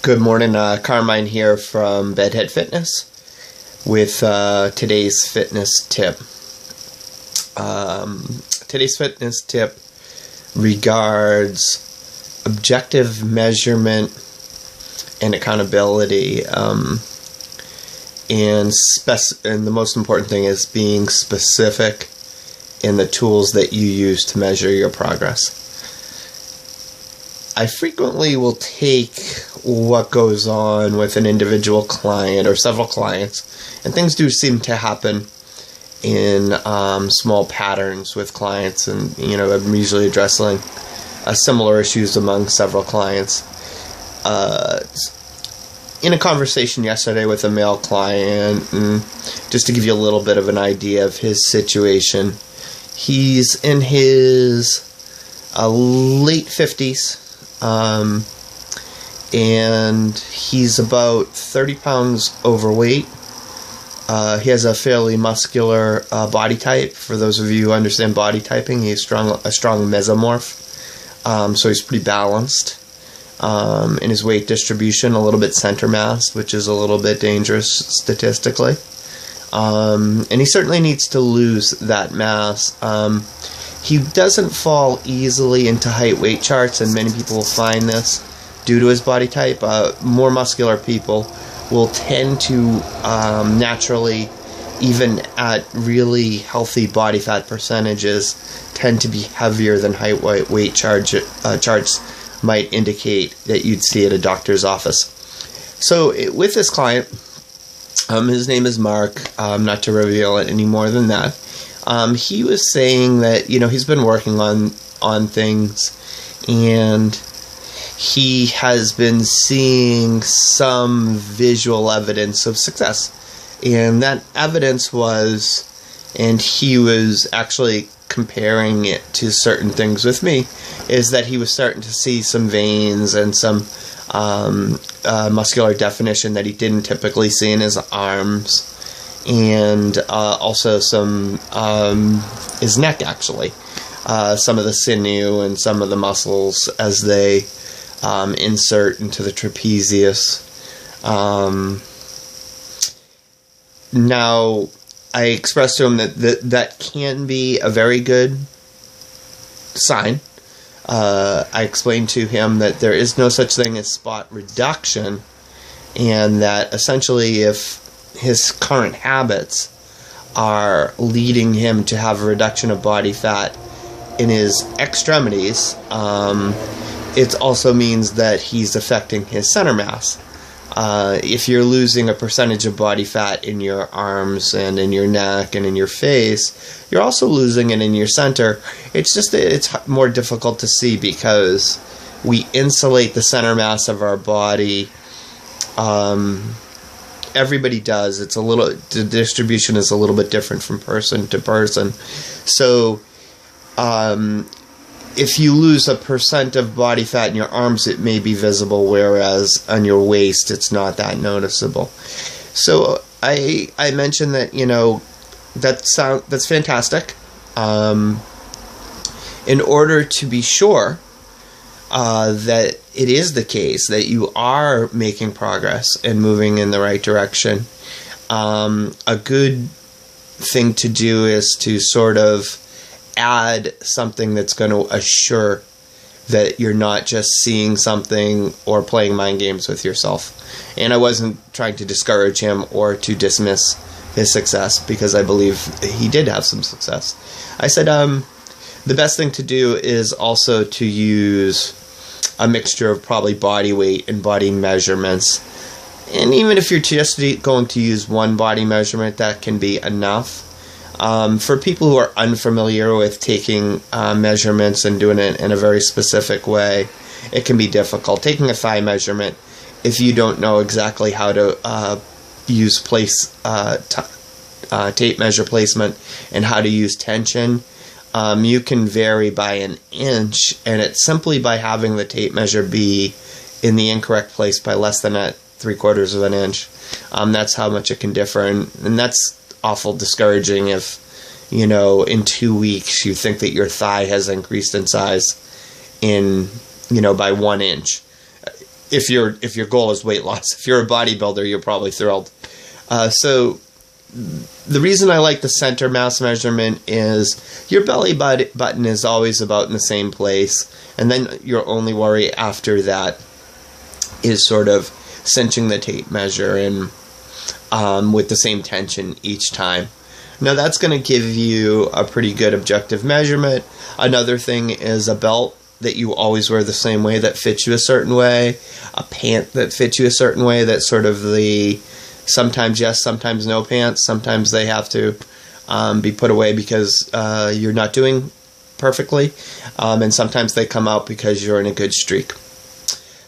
Good morning, Carmine here from Bedhead Fitness with today's fitness tip. Today's fitness tip regards objective measurement and accountability, and the most important thing is being specific in the tools that you use to measure your progress. I frequently will take what goes on with an individual client or several clients, and things do seem to happen in small patterns with clients, and I'm usually addressing similar issues among several clients. In a conversation yesterday with a male client, and just to give you a little bit of an idea of his situation, he's in his late 50s. And he's about 30 pounds overweight. He has a fairly muscular body type. For those of you who understand body typing, he's a strong mesomorph. So he's pretty balanced in his weight distribution, a little bit center mass, which is a little bit dangerous statistically. And he certainly needs to lose that mass. He doesn't fall easily into height-weight charts, and many people will find this due to his body type. More muscular people will tend to naturally, even at really healthy body fat percentages, tend to be heavier than height-weight charts might indicate that you'd see at a doctor's office. So with this client, his name is Mark, not to reveal it any more than that. He was saying that, he's been working on things, and he has been seeing some visual evidence of success. And that evidence was, and he was actually comparing it to certain things with me, is that he was starting to see some veins and some muscular definition that he didn't typically see in his arms. And also some his neck, actually, some of the sinew and some of the muscles as they insert into the trapezius. Now, I expressed to him that can be a very good sign. I explained to him that there is no such thing as spot reduction, and that essentially if his current habits are leading him to have a reduction of body fat in his extremities, it also means that he's affecting his center mass. If you're losing a percentage of body fat in your arms and in your neck and in your face, you're also losing it in your center. It's just that it's more difficult to see because we insulate the center mass of our body. Everybody does. The distribution is a little bit different from person to person. So, if you lose a % of body fat in your arms, it may be visible, whereas on your waist, it's not that noticeable. So, I mentioned that, that's fantastic. In order to be sure that it is the case, that you are making progress and moving in the right direction, a good thing to do is to sort of add something that's going to assure that you're not just seeing something or playing mind games with yourself. And I wasn't trying to discourage him or to dismiss his success, because I believe he did have some success. I said the best thing to do is also to use a mixture of probably body weight and body measurements. And even if you're just going to use one body measurement, that can be enough. For people who are unfamiliar with taking measurements and doing it in a very specific way, it can be difficult. Taking a thigh measurement, if you don't know exactly how to use tape measure placement and how to use tension, you can vary by an inch, and it's simply by having the tape measure be in the incorrect place by less than 3/4 of an inch. That's how much it can differ, and that's awful discouraging if, in 2 weeks you think that your thigh has increased in size by 1 inch. if your goal is weight loss. If you're a bodybuilder, you're probably thrilled. So the reason I like the center mass measurement is your belly button is always about in the same place, and then your only worry after that is sort of cinching the tape measure and with the same tension each time. Now that's going to give you a pretty good objective measurement. Another thing is a belt that you always wear the same way that fits you a certain way, a pant that fits you a certain way, that's sort of the sometimes yes, sometimes no pants. Sometimes they have to be put away because you're not doing perfectly, and sometimes they come out because you're in a good streak.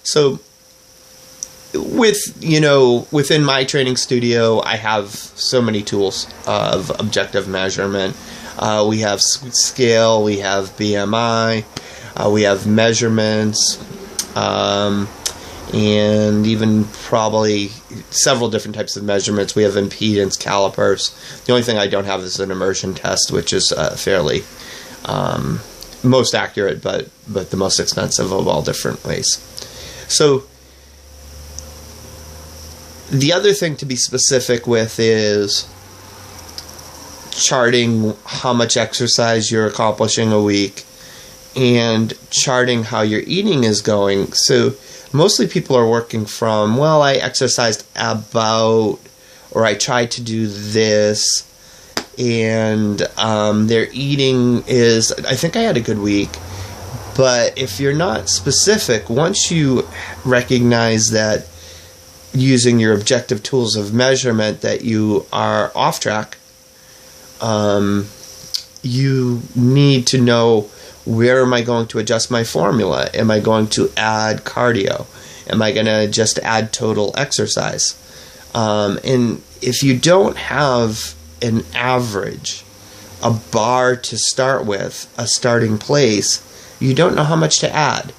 So within my training studio, I have so many tools of objective measurement. We have scale, we have BMI, we have measurements, and even probably several different types of measurements. We have impedance calipers. The only thing I don't have is an immersion test, which is fairly most accurate, but the most expensive of all different ways. So the other thing to be specific with is charting how much exercise you're accomplishing a week and charting how your eating is going. So mostly people are working from, well, I exercised about, or I tried to do this, and their eating is, I think I had a good week. But if you're not specific, once you recognize that using your objective tools of measurement that you are off track, you need to know, where am I going to adjust my formula? Am I going to add cardio? Am I going to just add total exercise? And if you don't have an average, a bar to start with, a starting place, you don't know how much to add.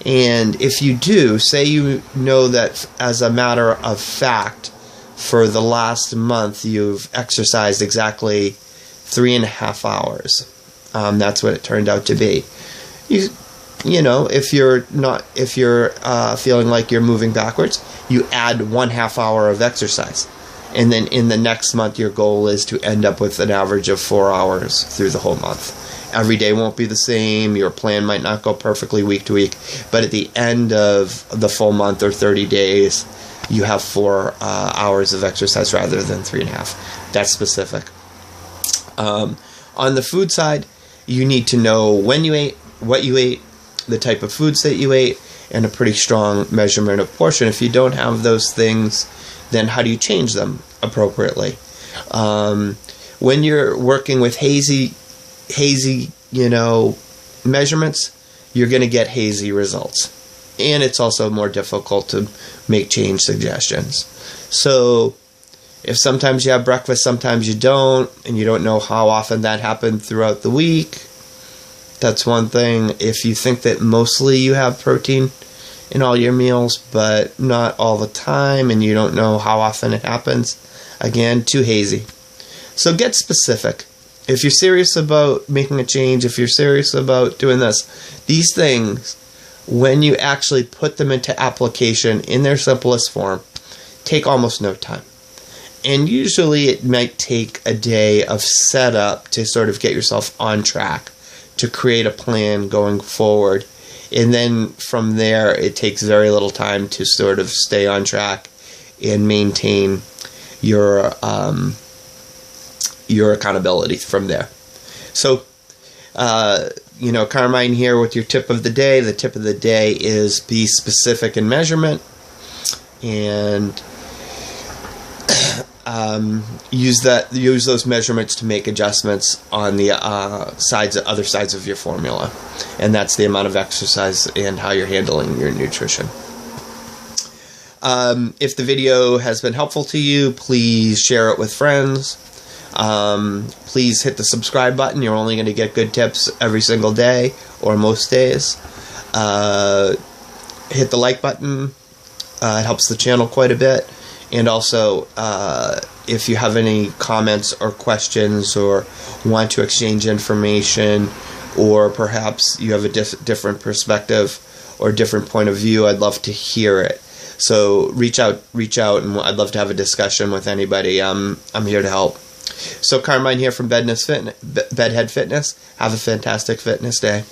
And if you do, say you know that as a matter of fact, for the last month you've exercised exactly 3.5 hours. That's what it turned out to be. You know, if you're feeling like you're moving backwards, you add 1/2 hour of exercise. And then in the next month, your goal is to end up with an average of 4 hours through the whole month. Every day won't be the same. Your plan might not go perfectly week to week. But at the end of the full month or 30 days, you have 4 hours of exercise rather than 3.5. That's specific. On the food side, you need to know when you ate, what you ate, the type of foods that you ate, and a pretty strong measurement of portion. If you don't have those things, then how do you change them appropriately? When you're working with hazy, measurements, you're going to get hazy results. And it's also more difficult to make change suggestions. So if sometimes you have breakfast, sometimes you don't, and you don't know how often that happened throughout the week, that's one thing. If you think that mostly you have protein in all your meals, but not all the time, and you don't know how often it happens, again, too hazy. So get specific. If you're serious about making a change, if you're serious about doing this, these things, when you actually put them into application in their simplest form, take almost no time. And usually it might take a day of setup to sort of get yourself on track, to create a plan going forward. And then from there, it takes very little time to sort of stay on track and maintain your accountability from there. So, Carmine here with your tip of the day. The tip of the day is be specific in measurement, and use those measurements to make adjustments on the other sides of your formula, and that's the amount of exercise and how you're handling your nutrition. If the video has been helpful to you, please share it with friends. Please hit the subscribe button. You're only going to get good tips every single day, or most days. Hit the like button. It helps the channel quite a bit. And also, if you have any comments or questions, or want to exchange information, or perhaps you have a different perspective or a different point of view, I'd love to hear it. So reach out, and I'd love to have a discussion with anybody. I'm here to help. So Carmine here from Bedhead Fitness. Have a fantastic fitness day.